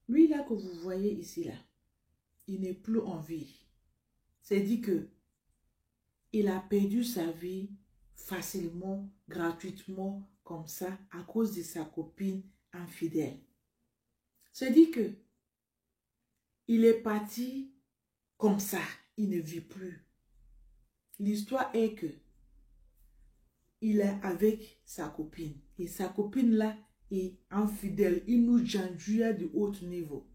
Lui là que vous voyez ici là, il n'est plus en vie. C'est dit que il a perdu sa vie facilement, gratuitement, comme ça, à cause de sa copine infidèle. C'est dit que il est parti comme ça, il ne vit plus. L'histoire est que il est avec sa copine. Et sa copine là est infidèle. Il nous gendouille de haut niveau.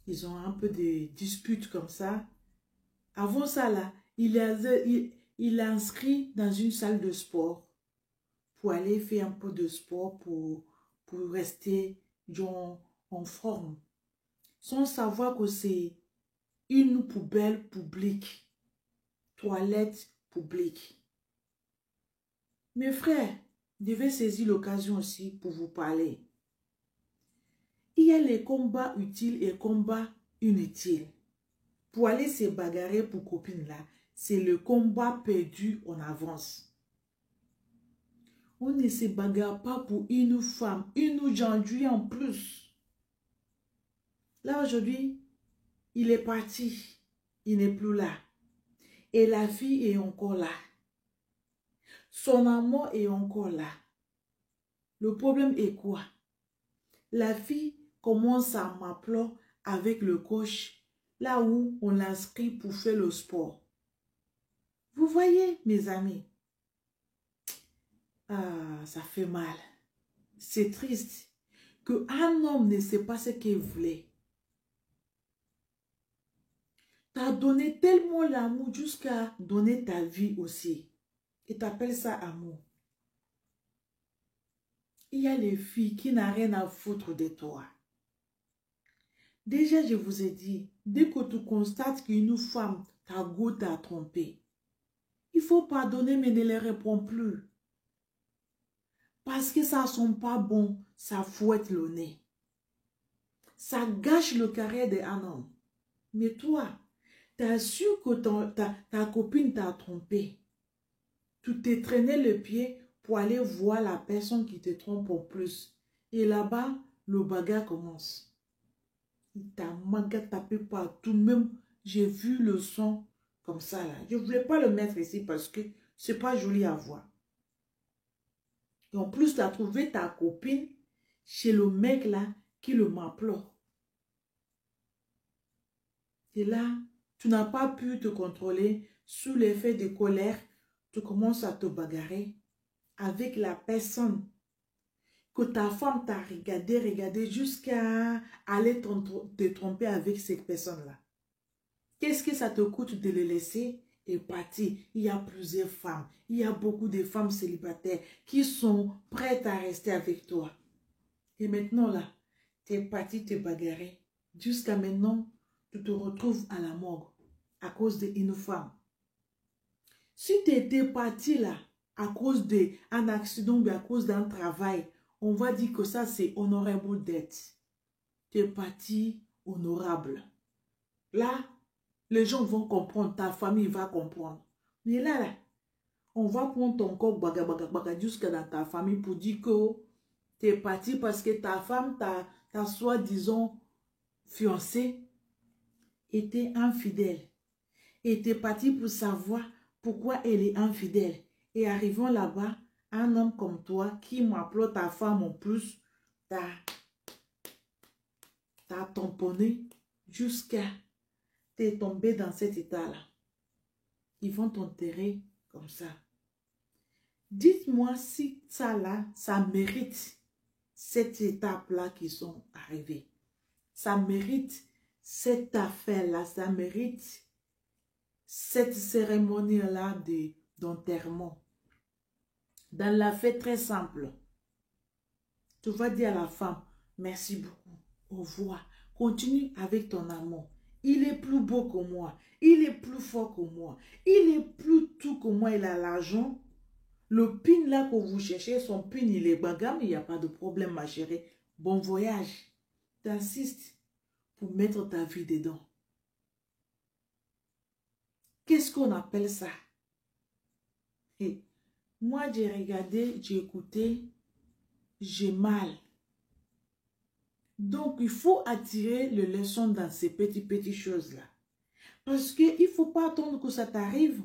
Ils ont un peu de disputes comme ça. Avant ça là, il est inscrit dans une salle de sport pour aller faire un peu de sport pour rester genre, en forme. Sans savoir que c'est une poubelle publique. Toilette publique. Mes frères, je vais saisir l'occasion aussi pour vous parler. Il y a les combats utiles et combats inutiles. Pour aller se bagarrer pour copine là, c'est le combat perdu en avance. On ne se bagarre pas pour une femme, une gendouille en plus. Là aujourd'hui, il est parti, il n'est plus là. Et la fille est encore là. Son amour est encore là. Le problème est quoi? La fille commence à m'appeler avec le coach, là où on l'inscrit pour faire le sport. Vous voyez, mes amis? Ah, ça fait mal. C'est triste qu'un homme ne sait pas ce qu'il voulait. Tu as donné tellement l'amour jusqu'à donner ta vie aussi. Et tu appelles ça amour. Il y a les filles qui n'ont rien à foutre de toi. Déjà, je vous ai dit, dès que tu constates qu'une femme t'a goûté à tromper, il faut pardonner mais ne les réponds plus. Parce que ça ne sent pas bon, ça fouette le nez. Ça gâche le carré d'un homme. Mais toi, tu as su que ta copine t'a trompé. Tu t'es traîné le pied pour aller voir la personne qui te trompe en plus. Et là-bas, le bagarre commence. Il t'a tapé partout. Même, j'ai vu le son comme ça là. Je ne voulais pas le mettre ici parce que c'est pas joli à voir. Et en plus, tu as trouvé ta copine chez le mec là qui le m'applaud. Et là, tu n'as pas pu te contrôler. Sous l'effet de colère, tu commences à te bagarrer avec la personne que ta femme t'a regardé jusqu'à aller te tromper avec cette personne-là. Qu'est-ce que ça te coûte de le laisser et partir? Il y a plusieurs femmes. Il y a beaucoup de femmes célibataires qui sont prêtes à rester avec toi. Et maintenant là, tu es parti te bagarrer. Jusqu'à maintenant, tu te retrouves à la morgue à cause d'une femme. Si tu étais parti là à cause d'un accident ou à cause d'un travail, on va dire que ça c'est honorable death. Tu es parti honorable. Là, les gens vont comprendre, ta famille va comprendre. Mais là, on va prendre ton corps baga jusqu'à dans ta famille pour dire que tu es parti parce que ta femme, ta soi-disant fiancée, était infidèle. Et tu es parti pour savoir pourquoi elle est infidèle. Et arrivant là-bas, un homme comme toi qui m'appelle ta femme en plus, t'as tamponné jusqu'à t'es tombé dans cet état-là. Ils vont t'enterrer comme ça. Dites-moi si ça là, ça mérite cette étape-là qui sont arrivées. Ça mérite cette affaire-là, ça mérite cette cérémonie-là d'enterrement. Dans la fête très simple, tu vas dire à la femme, merci beaucoup, au revoir, continue avec ton amour. Il est plus beau que moi, il est plus fort que moi, il est plus tout que moi, il a l'argent. Le pin là que vous cherchez, son pin il est bagam, il n'y a pas de problème ma chérie. Bon voyage. T'insistes pour mettre ta vie dedans. Qu'est-ce qu'on appelle ça? Et moi j'ai regardé, j'ai écouté, j'ai mal. Donc, il faut attirer le leçon dans ces petites choses-là. Parce qu'il ne faut pas attendre que ça t'arrive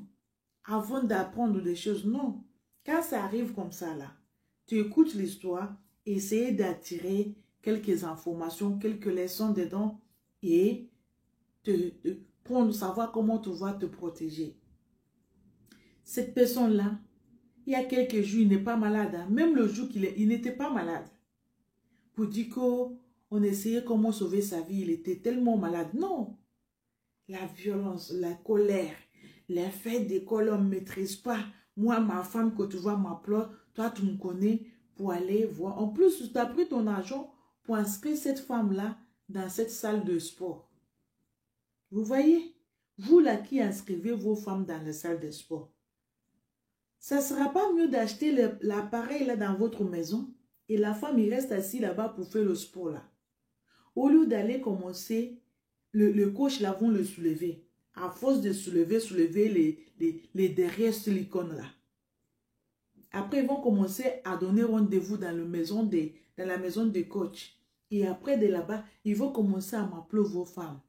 avant d'apprendre des choses. Non. Quand ça arrive comme ça, là, tu écoutes l'histoire, essayez d'attirer quelques informations, quelques leçons dedans et prendre, savoir comment tu vas te protéger. Cette personne-là, il y a quelques jours, il n'est pas malade. Hein. Même le jour il n'était pas malade. Pour dire qu'on essayait comment sauver sa vie, il était tellement malade. Non. La violence, la colère, les faits d'école, on ne maîtrise pas. Moi, ma femme, que tu vois m'appeler, toi, tu me connais pour aller voir. En plus, tu as pris ton argent pour inscrire cette femme-là dans cette salle de sport. Vous voyez? Vous là qui inscrivez vos femmes dans la salle de sport. Ça ne sera pas mieux d'acheter l'appareil là dans votre maison et la femme, il reste assis là-bas pour faire le sport là. Au lieu d'aller commencer, le coach là vont le soulever. À force de soulever les derrière silicone là. Après, ils vont commencer à donner rendez-vous dans la maison des coachs. Et après, de là-bas, ils vont commencer à m'appeler vos femmes.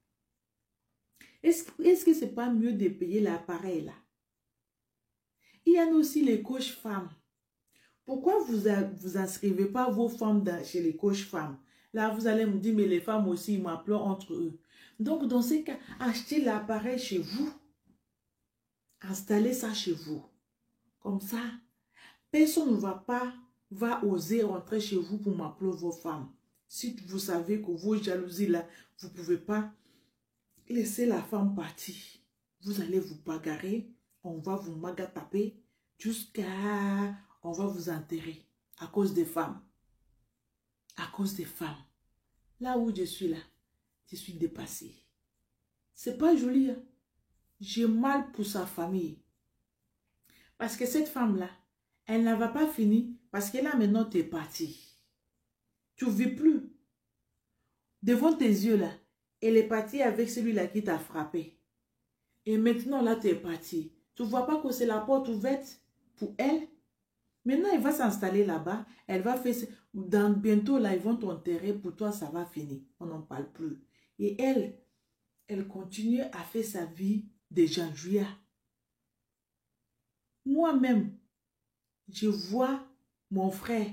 Est-ce que ce n'est pas mieux de payer l'appareil là? Il y a aussi les coachs femmes. Pourquoi vous inscrivez pas vos femmes chez les coachs femmes? Là, vous allez me dire, mais les femmes aussi, ils m'appellent entre eux. Donc, dans ces cas, achetez l'appareil chez vous. Installez ça chez vous. Comme ça, personne ne va oser rentrer chez vous pour m'appeler vos femmes. Si vous savez que vos jalousies là, vous ne pouvez pas laisser la femme partir. Vous allez vous bagarrer, on va vous magataper jusqu'à... on va vous enterrer à cause des femmes. À cause des femmes. Là où je suis là, je suis dépassée. C'est pas joli. Hein? J'ai mal pour sa famille. Parce que cette femme-là, elle ne va pas fini parce que là maintenant tu es parti. Tu ne vis plus. Devant tes yeux là, elle est partie avec celui-là qui t'a frappé. Et maintenant là tu es parti. Tu ne vois pas que c'est la porte ouverte pour elle? Maintenant elle va s'installer là-bas. Elle va faire... bientôt là ils vont t'enterrer. Pour toi ça va finir. On n'en parle plus. Et elle continue à faire sa vie de Jean Juillet. Moi-même, je vois mon frère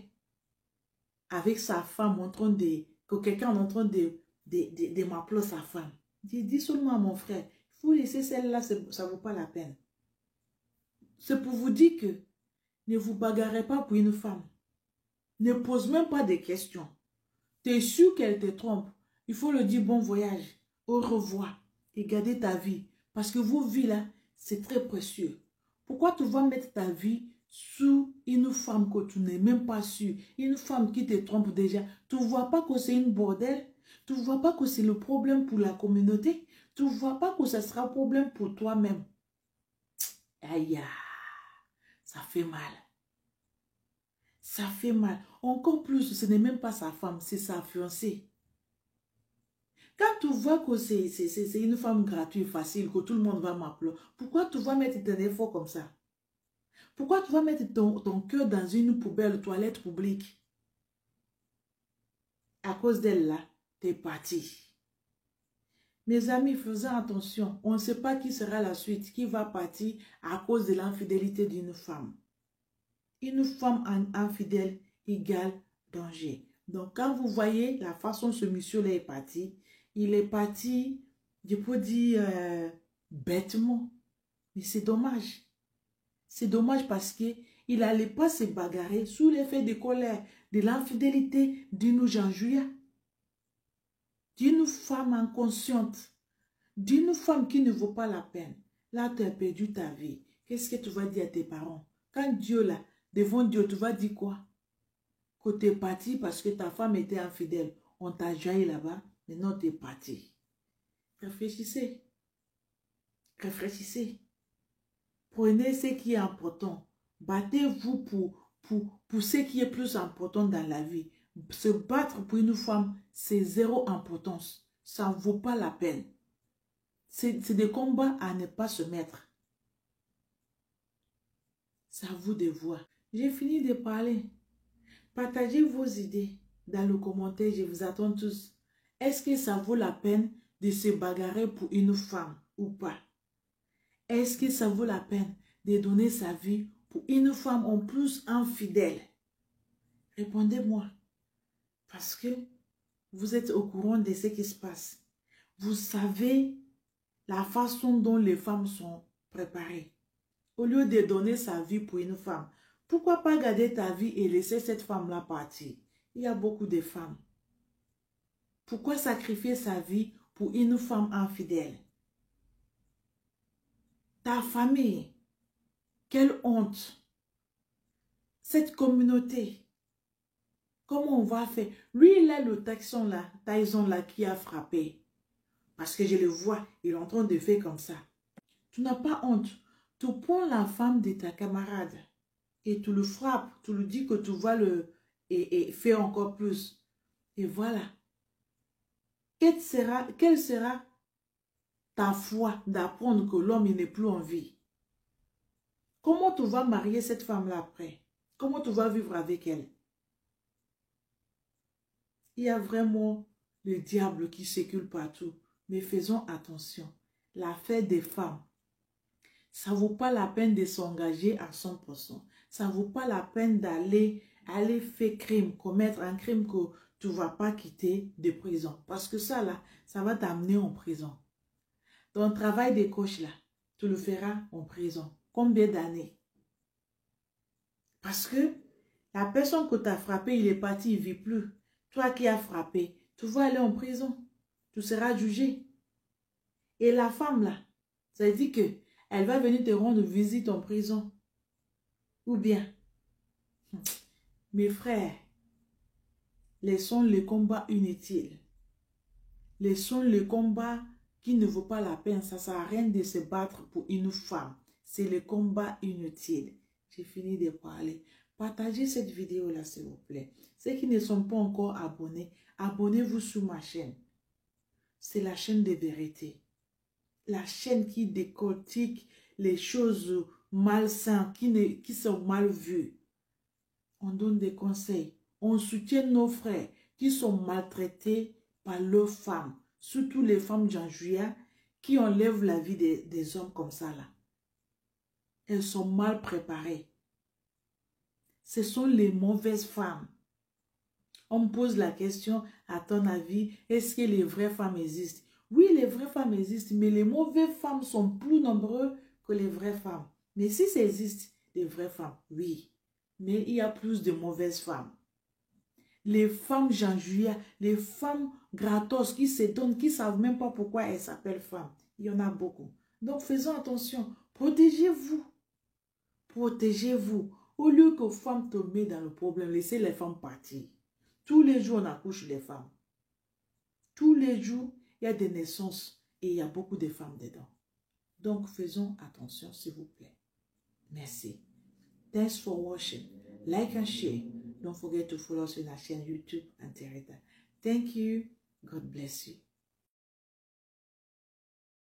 avec sa femme en train de... que quelqu'un est en train de m'appeler sa femme. Je dis seulement à mon frère, il faut laisser celle-là, ça ne vaut pas la peine. C'est pour vous dire que ne vous bagarrez pas pour une femme. Ne pose même pas de questions. Tu es sûr qu'elle te trompe. Il faut lui dire bon voyage, au revoir et garder ta vie. Parce que vos vies là, c'est très précieux. Pourquoi tu vas mettre ta vie sous une femme que tu n'es même pas sûr, une femme qui te trompe déjà? Tu ne vois pas que c'est une bordel? Tu ne vois pas que c'est le problème pour la communauté? Tu ne vois pas que ça sera un problème pour toi-même? Aïe, ça fait mal. Ça fait mal. Encore plus, ce n'est même pas sa femme, c'est sa fiancée. Quand tu vois que c'est une femme gratuite, facile, que tout le monde va m'appeler, pourquoi tu vas mettre ton effort comme ça? Pourquoi tu vas mettre ton cœur dans une poubelle, toilette publique? À cause d'elle là, tu es parti. Mes amis, faisons attention. On ne sait pas qui sera la suite, qui va partir à cause de l'infidélité d'une femme. Une femme infidèle égale danger. Donc, quand vous voyez la façon dont ce monsieur-là est parti, il est parti, je peux dire, bêtement. Mais c'est dommage. C'est dommage parce qu'il n'allait pas se bagarrer sous l'effet de colère, de l'infidélité d'une Jean Julia, d'une femme inconsciente, d'une femme qui ne vaut pas la peine. Là, tu as perdu ta vie. Qu'est-ce que tu vas dire à tes parents? Quand Dieu, là, devant Dieu, tu vas dire quoi? Que tu es parti parce que ta femme était infidèle. On t'a jailli là-bas, maintenant tu es parti. Réfléchissez. Réfléchissez. Prenez ce qui est important. Battez-vous pour ce qui est plus important dans la vie. Se battre pour une femme, c'est zéro importance. Ça ne vaut pas la peine. C'est des combats à ne pas se mettre. C'est à vous de voir. J'ai fini de parler. Partagez vos idées. dans le commentaire, je vous attends tous. Est-ce que ça vaut la peine de se bagarrer pour une femme ou pas? Est-ce que ça vaut la peine de donner sa vie pour une femme en plus infidèle? Répondez-moi. Parce que vous êtes au courant de ce qui se passe. Vous savez la façon dont les femmes sont préparées. Au lieu de donner sa vie pour une femme, pourquoi pas garder ta vie et laisser cette femme-là partir? Il y a beaucoup de femmes. Pourquoi sacrifier sa vie pour une femme infidèle? Ta famille, quelle honte. Cette communauté, comment on va faire? Lui, il a le Tyson là qui a frappé. Parce que je le vois, il est en train de faire comme ça. Tu n'as pas honte. Tu prends la femme de ta camarade et tu le frappes. Tu lui dis que tu vas le faire encore plus. Et voilà. Quelle sera ta foi d'apprendre que l'homme n'est plus en vie? Comment tu vas marier cette femme-là après? Comment tu vas vivre avec elle? Il y a vraiment le diable qui circule partout. Mais faisons attention. L'affaire des femmes, ça ne vaut pas la peine de s'engager à 100%. Ça ne vaut pas la peine d'aller faire crime, commettre un crime que tu ne vas pas quitter de prison. Parce que ça, là, ça va t'amener en prison. Ton travail de coach, là, tu le feras en prison. Combien d'années? Parce que la personne que tu as frappé, il est parti, il ne vit plus. Toi qui as frappé, tu vas aller en prison. Tu seras jugé. Et la femme, là, ça veut dire que elle va venir te rendre visite en prison. Ou bien, mes frères, laissons les combats inutiles. Laissons les combats qui ne vaut pas la peine. Ça ne sert à rien de se battre pour une femme. C'est le combat inutile. J'ai fini de parler. Partagez cette vidéo-là, s'il vous plaît. Ceux qui ne sont pas encore abonnés, abonnez-vous sur ma chaîne. C'est la chaîne de vérité. La chaîne qui décortique les choses malsaines, qui sont mal vues. On donne des conseils. On soutient nos frères qui sont maltraités par leurs femmes. Surtout les femmes Janjuia qui enlèvent la vie des hommes comme ça là. Elles sont mal préparées. Ce sont les mauvaises femmes. On me pose la question, à ton avis, est-ce que les vraies femmes existent? Oui, les vraies femmes existent, mais les mauvaises femmes sont plus nombreuses que les vraies femmes. Mais si ça existe, les vraies femmes, oui. Mais il y a plus de mauvaises femmes. Les femmes Janjuia, les femmes gratos qui se donnent, qui ne savent même pas pourquoi elles s'appellent femmes. Il y en a beaucoup. Donc faisons attention. Protégez-vous. Protégez-vous. Au lieu que femmes te mettent dans le problème, laissez les femmes partir. Tous les jours, on accouche les femmes. Tous les jours, il y a des naissances et il y a beaucoup de femmes dedans. Donc, faisons attention, s'il vous plaît. Merci. Thanks for watching. Like and share. Don't forget to follow us on our chain YouTube and Tereta. Thank you. God bless you.